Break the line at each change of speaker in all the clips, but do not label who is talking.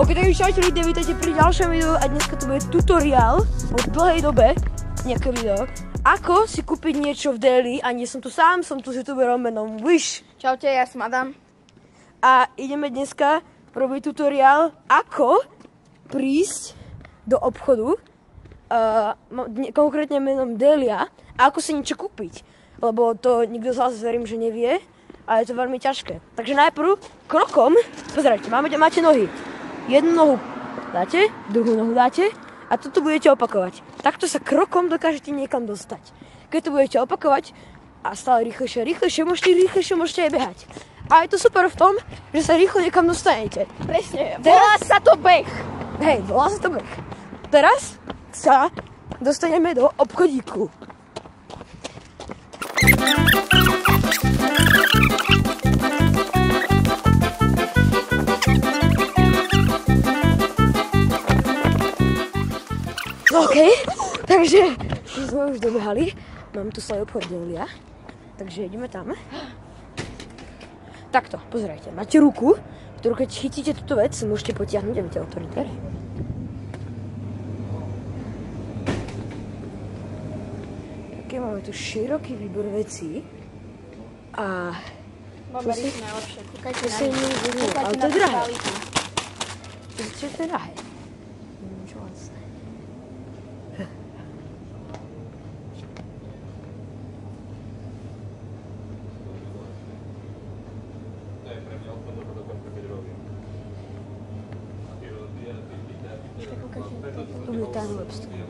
Ok, takže čaute ľudia, vítajte pri ďalšom videu a dneska to bude tutoriál po dlhej dobe, nejaké video, ako si kúpiť niečo v Daily a nie som tu sám, som tu s youtuberom menom Wish.
Čaute, ja som Adam.
A ideme dneska robiť tutoriál, ako prísť do obchodu, konkrétne menom Delia, a ako si niečo kúpiť, lebo to nikto z vás verím, že nevie. A je to veľmi ťažké. Takže najprv krokom, pozerajte, máte nohy. Jednu nohu dáte, druhú nohu dáte a toto budete opakovať. Takto sa krokom dokážete niekam dostať. Keď to budete opakovať a stále rýchlejšie môžete aj behať. A je to super v tom, že sa rýchlo niekam dostanete.
Presne, volá sa to beh.
Hej, volá sa to beh. Teraz sa dostaneme do obchodíku. OK, takže sme už dobehali. Mám tu svoj obchod Delia, takže ideme tam. Takto, pozerajte, máte ruku, ktorú keď chytíte túto vec, môžete potiahnuť a viete otvoriť dvere. Okay, máme tu široký výbor vecí a...
Barbary sú najlepšie, kúkajte na
nich. Ale to je drahé. Čo je drahé? Neviem, čo vlastne. Tu je tá webstore.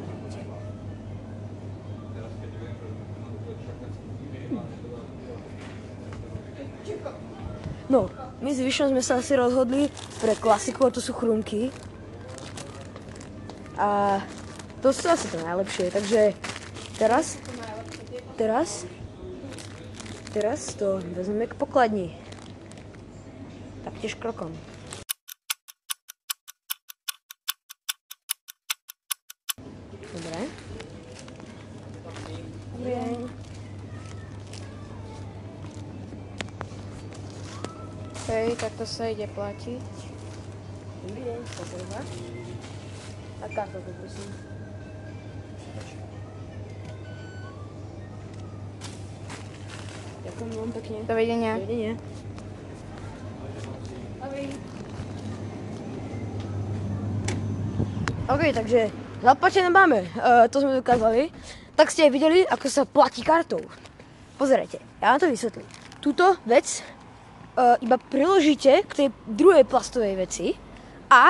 No, my s Vyšom sme sa asi rozhodli pre klasiku, a to sú chrumky. A to sú asi to najlepšie, takže teraz to vezmeme k pokladni. Taktiež krokom. Dobre. Dobrý deň.
Hej, takto sa ide platiť.
Dobrý deň, potreba. A kartu poprosím. Ďakujem vám pekne.
Dovidenia.
Dovidenia. OK, takže zaplatené máme. To sme dokázali. Tak ste aj videli, ako sa platí kartou. Pozerajte, ja vám to vysvetlím. Túto vec iba priložíte k tej druhej plastovej veci a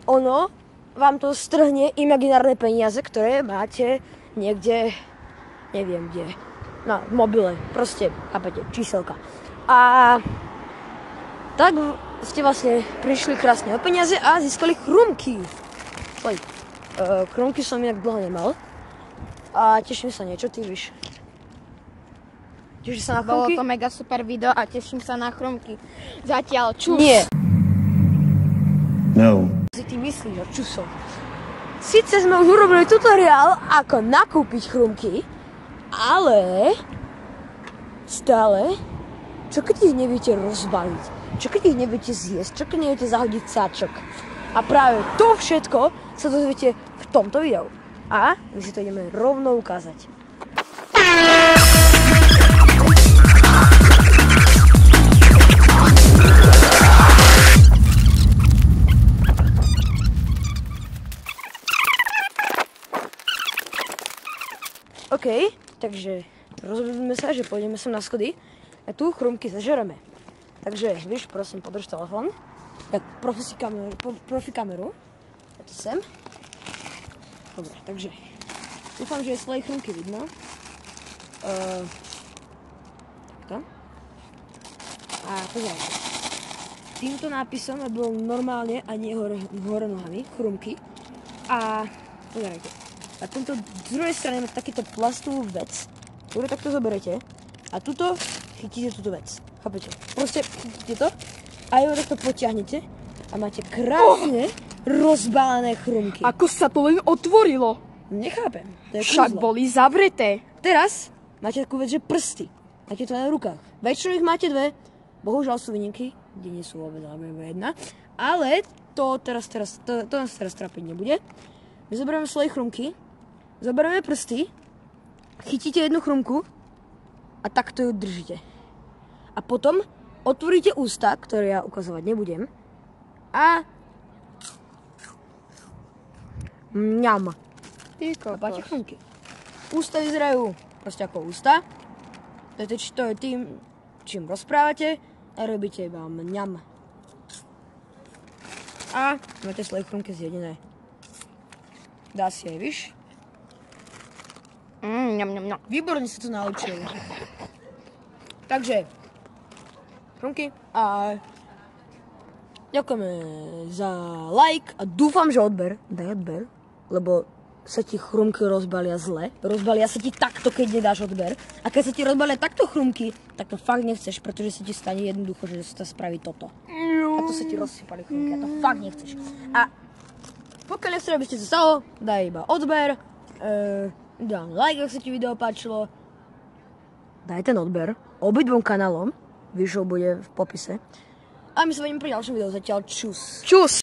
ono vám to strhne imaginárne peniaze, ktoré máte niekde, neviem kde, na mobile, proste, chápete, číselka. A tak ste vlastne prišli krásne o peniaze a získali chrumky. Chrumky som inak dlho nemal a teším sa niečo, ty víš. Teším sa na chrumky?
Bolo to mega super video a teším sa na chrumky. Zatiaľ čus.
Nie.
No.
Si ty myslíš o čusoch. Sice sme už urobili tutoriál, ako nakúpiť chrumky, ale stále, čo keď ich neviete rozbaliť, čo keď ich neviete zjesť, čo keď neviete zahodiť sáčok. A práve to všetko sa dozviete v tomto videu. A my si to ideme rovno ukázať. OK, takže rozhodneme sa, že pôjdeme sem na schody a tu chrumky zažereme. Takže, víš, prosím, podrž telefón. Tak profi kameru. Ja to sem. Dobre, takže dúfam, že je svoje chrumky vidno. Takto. A pozerajte. Týmto nápisom bolo normálne a nie hore nohami chrumky. A pozerajte. A tento z druhej strany máte takýto plastovú vec, ktorú takto zoberete a tuto chytíte túto vec. Chápete? Proste chytíte to a ju takto potiahnete a máte krásne rozbalené chrumky.
Ako sa to len otvorilo?
Nechápem. To je
Však
kúzlo.
boli zavreté.
Teraz máte takú vec, že prsty. Máte to na rukách. Väčšinou ich máte dve. Bohužiaľ sú výnimky, kde nie sú vôbec alebo jedna. Ale to nás teraz trápiť nebude. My zoberieme svoje chrumky, zoberieme prsty, chytíte jednu chrumku a takto ju držíte. A potom otvoríte ústa, ktoré ja ukazovať nebudem, a mňam.
Ty
Chápate
kokos.
chrumky? Ústa vyzerajú proste ako ústa. To je tým, čím rozprávate a robíte iba mňam. A máte svoje chrumky zjedené. Dá si aj, víš?
Ňam.
Výborne sa to naučil. Takže, chrumky a ďakujeme za like a dúfam, že daj odber, lebo sa ti chrumky rozbalia zle. Rozbalia sa ti takto, keď nedáš odber. A keď sa ti rozbalia takto chrumky, tak to fakt nechceš, pretože sa ti stane jednoducho, že sa spraví toto. A to sa ti rozsypali chrumky a to fakt nechceš. A pokiaľ nechceš, aby ste sa stalo, daj iba odber, dám like, ak sa ti video páčilo. Daj ten odber obidvom kanálom, vyššou bude v popise. A my sa vidíme pri ďalšom videu, zatiaľ čus.
Čus.